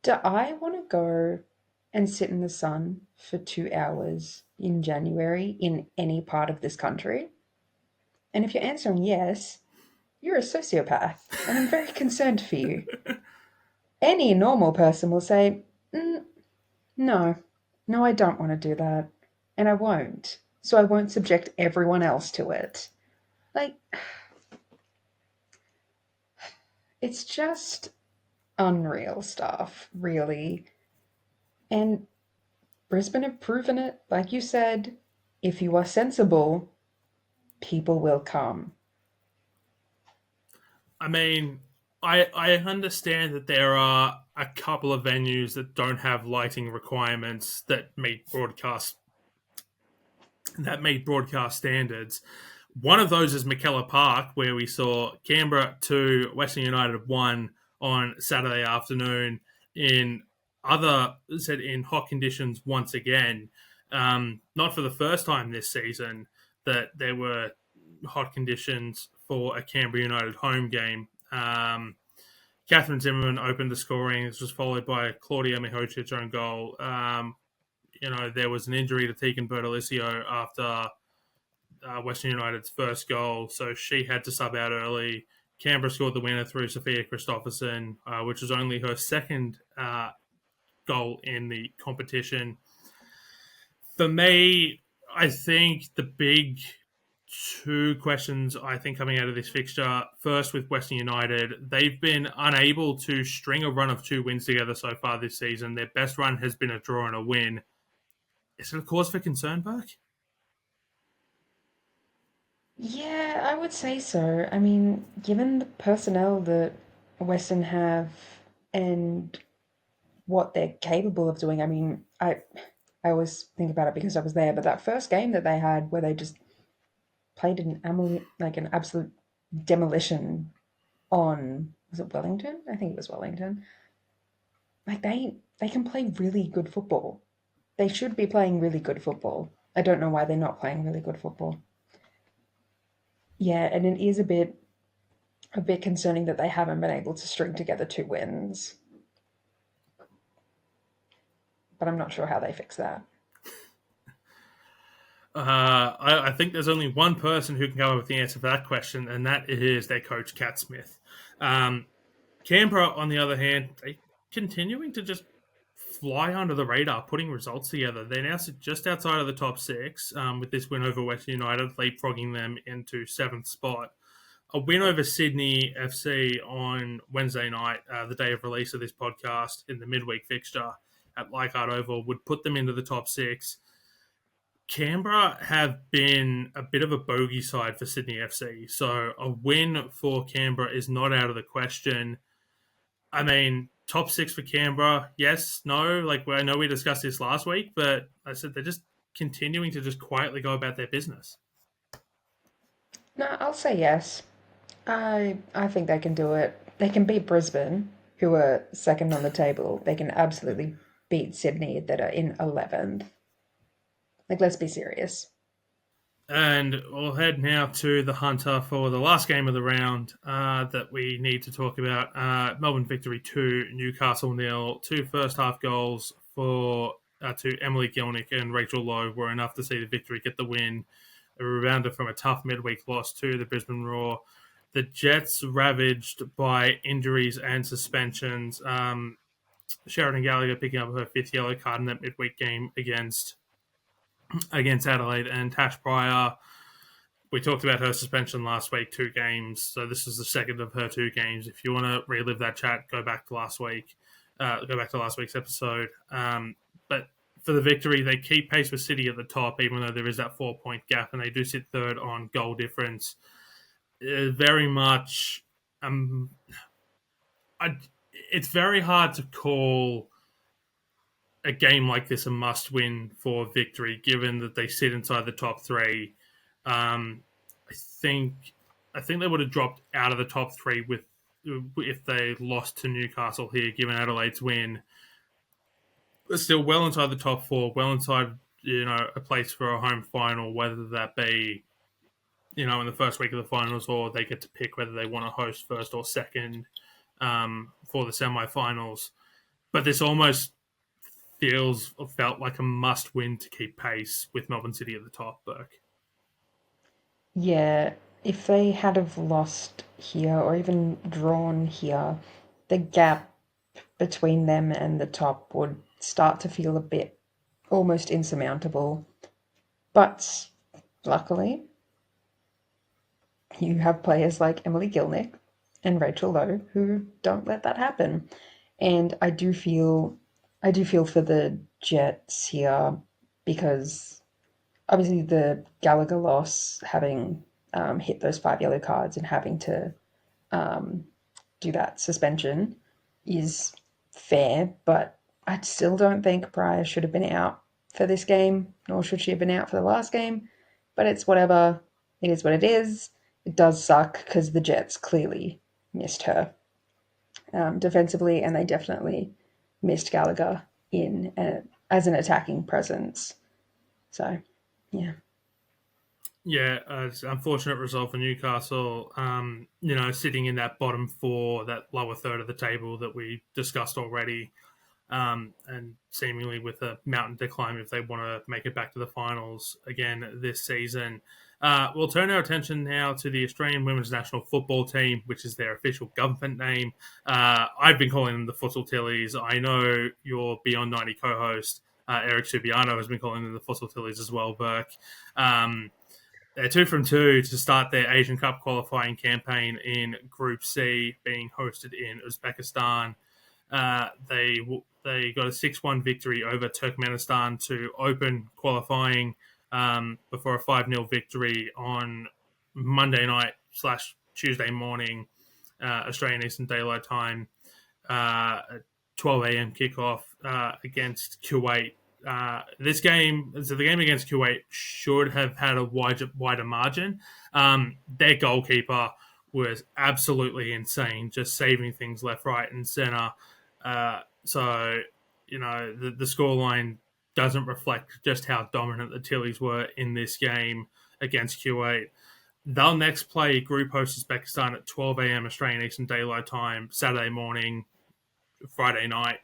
do I want to go and sit in the sun for 2 hours in January in any part of this country? And if you're answering yes, you're a sociopath, and I'm very concerned for you. Any normal person will say, no, I don't want to do that, and I won't. So I won't subject everyone else to it. It's just unreal stuff, really. And Brisbane have proven it, like you said. if you are sensible, people will come. I mean, I understand that there are a couple of venues that don't have lighting requirements that meet broadcast standards. One of those is McKellar Park, where we saw Canberra 2, Western United 1 on Saturday afternoon in in hot conditions once again. Not for the first time this season that there were hot conditions for a Canberra United home game. Catherine Zimmerman opened the scoring. This was followed by Claudia Mihocic own goal. There was an injury to Tegan Bertolicio after Western United's first goal, so she had to sub out early. Canberra scored the winner through Sophia Christopherson, which was only her second goal in the competition. For me, I think the big two questions coming out of this fixture. First, with Western United, they've been unable to string a run of 2 wins together so far this season. Their best run has been a draw and a win. Is it a cause for concern, Burke? Yeah, I would say so. I mean, given the personnel that Western have and what they're capable of doing, I mean, I always think about it because I was there, but that first game that they had where they just played an absolute demolition on, was it Wellington? I think it was Wellington. Like they can play really good football. They should be playing really good football. I don't know why they're not playing really good football. Yeah, and it is a bit concerning that they haven't been able to string together 2 wins. But I'm not sure how they fix that. I think there's only one person who can come up with the answer for that question, and that is their coach, Cat Smith. Canberra, on the other hand, they continuing to just fly under the radar, putting results together. They're now just outside of the top 6 with this win over Western United, leapfrogging them into 7th spot. A win over Sydney FC on Wednesday night, the day of release of this podcast, in the midweek fixture at Leichhardt Oval would put them into the top 6. Canberra have been a bit of a bogey side for Sydney FC, so a win for Canberra is not out of the question. I mean, top 6 for Canberra, yes, no, I know we discussed this last week, but I said they're just continuing to just quietly go about their business. No, I'll say yes. I think they can do it. They can beat Brisbane, who are second on the table. They can absolutely beat Sydney, that are in 11th. Like, let's be serious. And we'll head now to the hunter for the last game of the round that we need to talk about. Melbourne victory 2, Newcastle 0. 2 first half goals to Emily Gilnick and Rachel Lowe were enough to see the victory get the win. A rebounder from a tough midweek loss to the Brisbane Roar. The Jets ravaged by injuries and suspensions. Sheridan Gallagher picking up her 5th yellow card in that midweek game against Adelaide, and Tash Pryor, we talked about her suspension last week, 2 games, so this is the second of her 2 games. If you want to relive that chat, go back to last week's episode. But for the victory, they keep pace with City at the top, even though there is that 4-point gap, and they do sit third on goal difference. Very much, it's very hard to call a game like this a must-win for victory, given that they sit inside the top 3. I think they would have dropped out of the top 3 if they lost to Newcastle here, given Adelaide's win. But still well inside the top 4, well inside a place for a home final, whether that be in the first week of the finals, or they get to pick whether they want to host first or second for the semi-finals. But this almost felt like a must-win to keep pace with Melbourne City at the top, Burke. Yeah, if they had have lost here or even drawn here, the gap between them and the top would start to feel a bit almost insurmountable. But luckily, you have players like Emily Gilnick and Rachel Lowe who don't let that happen. And I do feel for the Jets here, because obviously the Gallagher loss, having hit those 5 yellow cards and having to um, do that suspension is fair, but I still don't think Pryor should have been out for this game, nor should she have been out for the last game. But it's whatever. It is what it is. It does suck because the Jets clearly missed her defensively, and they definitely missed Gallagher as an attacking presence. So, yeah. Yeah, it's an unfortunate result for Newcastle. Sitting in that bottom four, that lower third of the table that we discussed already, and seemingly with a mountain to climb if they want to make it back to the finals again this season. We'll turn our attention now to the Australian Women's National Football Team, which is their official government name. I've been calling them the Futsal Tillies. I know your Beyond 90 co-host, Eric Subiano, has been calling them the Futsal Tillies as well, Burke. They're 2 from 2 to start their Asian Cup qualifying campaign in Group C, being hosted in Uzbekistan. They got a 6-1 victory over Turkmenistan to open qualifying before a 5-0 victory on Monday night / Tuesday morning, Australian Eastern Daylight Time, 12 a.m. kickoff against Kuwait. The game against Kuwait should have had a wider margin. Their goalkeeper was absolutely insane, just saving things left, right, and centre. The scoreline doesn't reflect just how dominant the Tillies were in this game against Kuwait. They'll next play group host Uzbekistan at 12 a.m. Australian Eastern Daylight Time, Saturday morning, Friday night,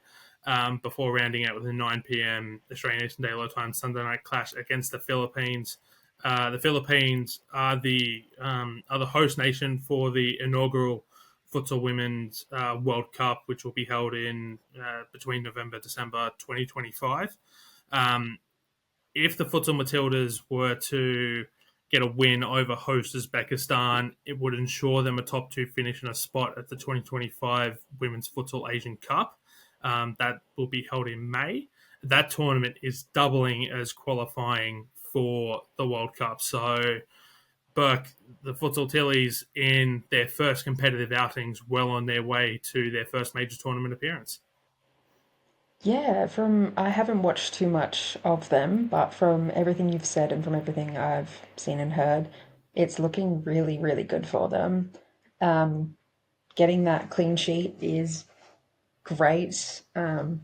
before rounding out with a 9 p.m. Australian Eastern Daylight Time Sunday night clash against the Philippines. The Philippines are the host nation for the inaugural Futsal Women's World Cup, which will be held in between November December 2025. If the Futsal Matildas were to get a win over host Uzbekistan, it would ensure them a top 2 finish and a spot at the 2025 Women's Futsal Asian Cup. That will be held in May. That tournament is doubling as qualifying for the World Cup. So, Burke, the Futsal Tillies, in their first competitive outings, well on their way to their first major tournament appearance. Yeah, I haven't watched too much of them, but from everything you've said and from everything I've seen and heard, it's looking really, really good for them. Um, Getting that clean sheet is great. I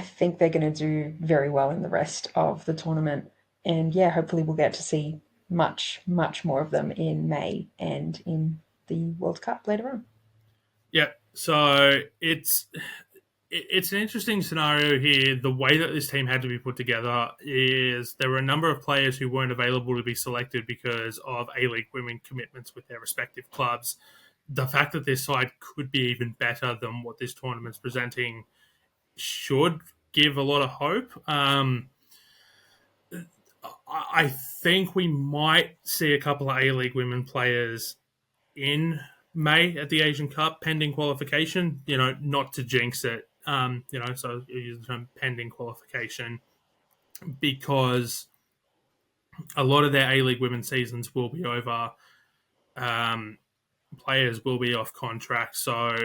think they're gonna do very well in the rest of the tournament, and yeah, hopefully we'll get to see much, much more of them in May and in the World Cup later on. Yeah, so it's an interesting scenario here. The way that this team had to be put together is there were a number of players who weren't available to be selected because of A-League women commitments with their respective clubs. The fact that this side could be even better than what this tournament's presenting should give a lot of hope. I think we might see a couple of A-League women players in May at the Asian Cup, pending qualification. Not to jinx it. So you use the term pending qualification because a lot of their A-League women's seasons will be over. Players will be off contract, so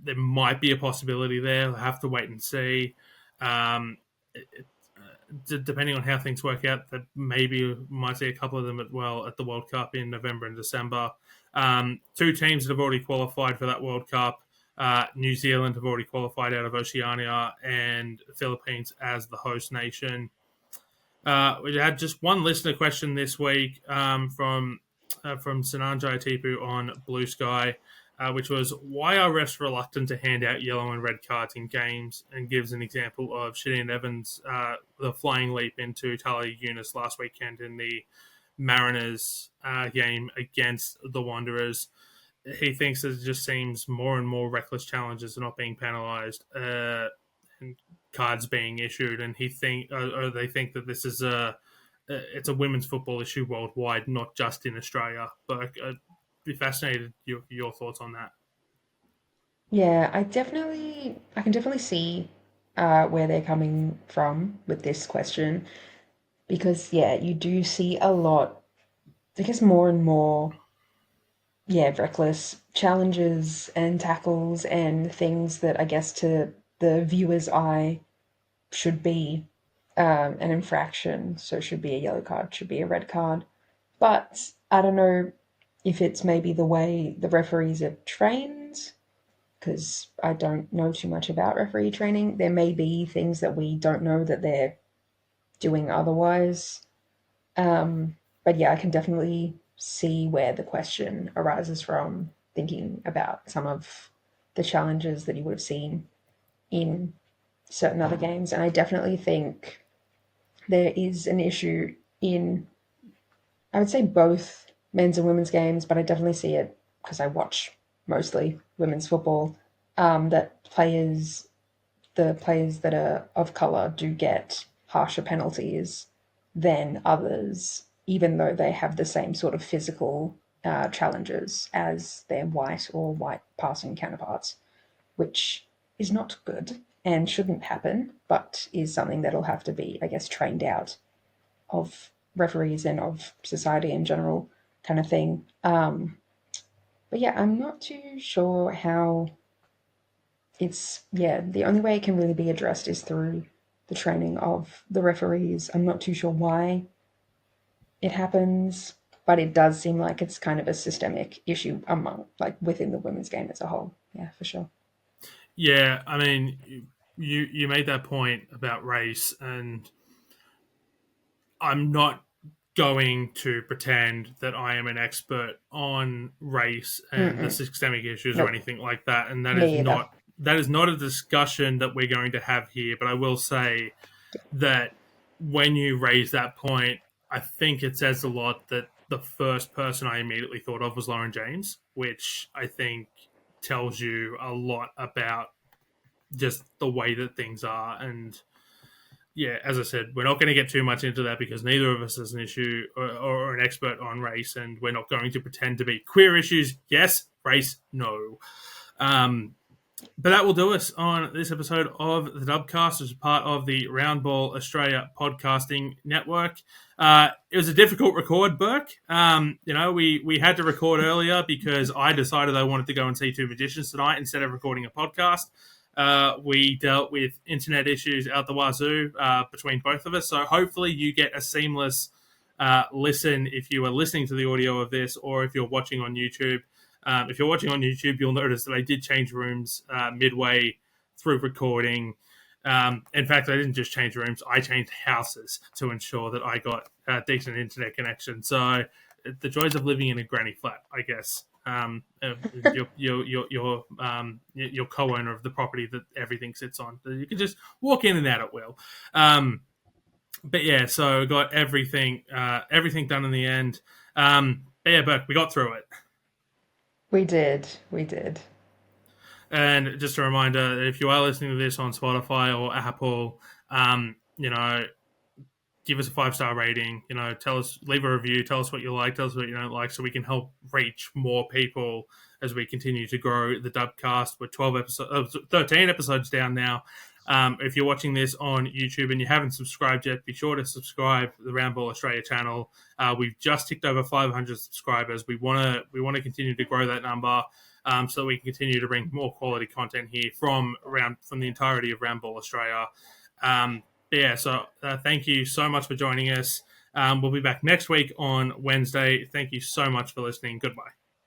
there might be a possibility there. We'll have to wait and see. Depending on how things work out, that maybe we might see a couple of them at the World Cup in November and December. 2 teams that have already qualified for that World Cup. New Zealand have already qualified out of Oceania, and the Philippines as the host nation. We had just one listener question this week from Sananjay Tipu on Blue Sky, which was, why are refs reluctant to hand out yellow and red cards in games, and gives an example of Shanian Evans, the flying leap into Talia Yunus last weekend in the Mariners game against the Wanderers. He thinks that it just seems more and more reckless challenges are not being penalised and cards being issued, and they think that this is it's a women's football issue worldwide, not just in Australia. But I'd be fascinated your thoughts on that. Yeah, I can definitely see where they're coming from with this question, because yeah, you do see a lot, I guess more and more, yeah, reckless challenges and tackles and things that I guess to the viewer's eye should be an infraction, so should be a yellow card, should be a red card. But I don't know if it's maybe the way the referees are trained, because I don't know too much about referee training. There may be things that we don't know that they're doing otherwise. But yeah, I can definitely see where the question arises from, thinking about some of the challenges that you would have seen in certain other games. And I definitely think there is an issue in, I would say, both men's and women's games, but I definitely see it because I watch mostly women's football, that the players that are of colour do get harsher penalties than others, even though they have the same sort of physical challenges as their white or white passing counterparts, which is not good and shouldn't happen, but is something that'll have to be, I guess, trained out of referees and of society in general, kind of thing. But yeah, I'm not too sure how it's, yeah, the only way it can really be addressed is through the training of the referees. I'm not too sure why it happens, but it does seem like it's kind of a systemic issue among, like, within the women's game as a whole. Yeah, for sure. Yeah, I mean, you made that point about race, and I'm not going to pretend that I am an expert on race and the systemic issues or Nope. anything like that, and Me either. that is not a discussion that we're going to have here. But I will say that when you raise that point, I think it says a lot that the first person I immediately thought of was Lauren James, which I think tells you a lot about just the way that things are. And yeah, as I said, we're not going to get too much into that because neither of us is an issue or an expert on race, and we're not going to pretend to be queer issues. Yes, race, no. But that will do us on this episode of the Dubcast as part of the Round Ball Australia podcasting network. It was a difficult record, Burke. We had to record earlier because I decided I wanted to go and see Two Magicians tonight instead of recording a podcast. We dealt with internet issues out the wazoo between both of us. So hopefully you get a seamless listen if you are listening to the audio of this or if you're watching on YouTube. If you're watching on YouTube, you'll notice that I did change rooms midway through recording. In fact, I didn't just change rooms. I changed houses to ensure that I got a decent internet connection. So the joys of living in a granny flat, I guess. You're co-owner of the property that everything sits on. So you can just walk in and out at will. But yeah, so got everything done in the end. But yeah, Burke, we got through it. We did. And just a reminder that if you are listening to this on Spotify or Apple, give us a 5-star rating. Tell us, leave a review, tell us what you like, tell us what you don't like, so we can help reach more people as we continue to grow the Dubcast. We're 13 episodes down now. If you're watching this on YouTube and you haven't subscribed yet, be sure to subscribe to the Round Ball Australia channel. We've just ticked over 500 subscribers. We want to continue to grow that number so that we can continue to bring more quality content here from the entirety of Round Ball Australia. Thank you so much for joining us. We'll be back next week on Wednesday. Thank you so much for listening. Goodbye.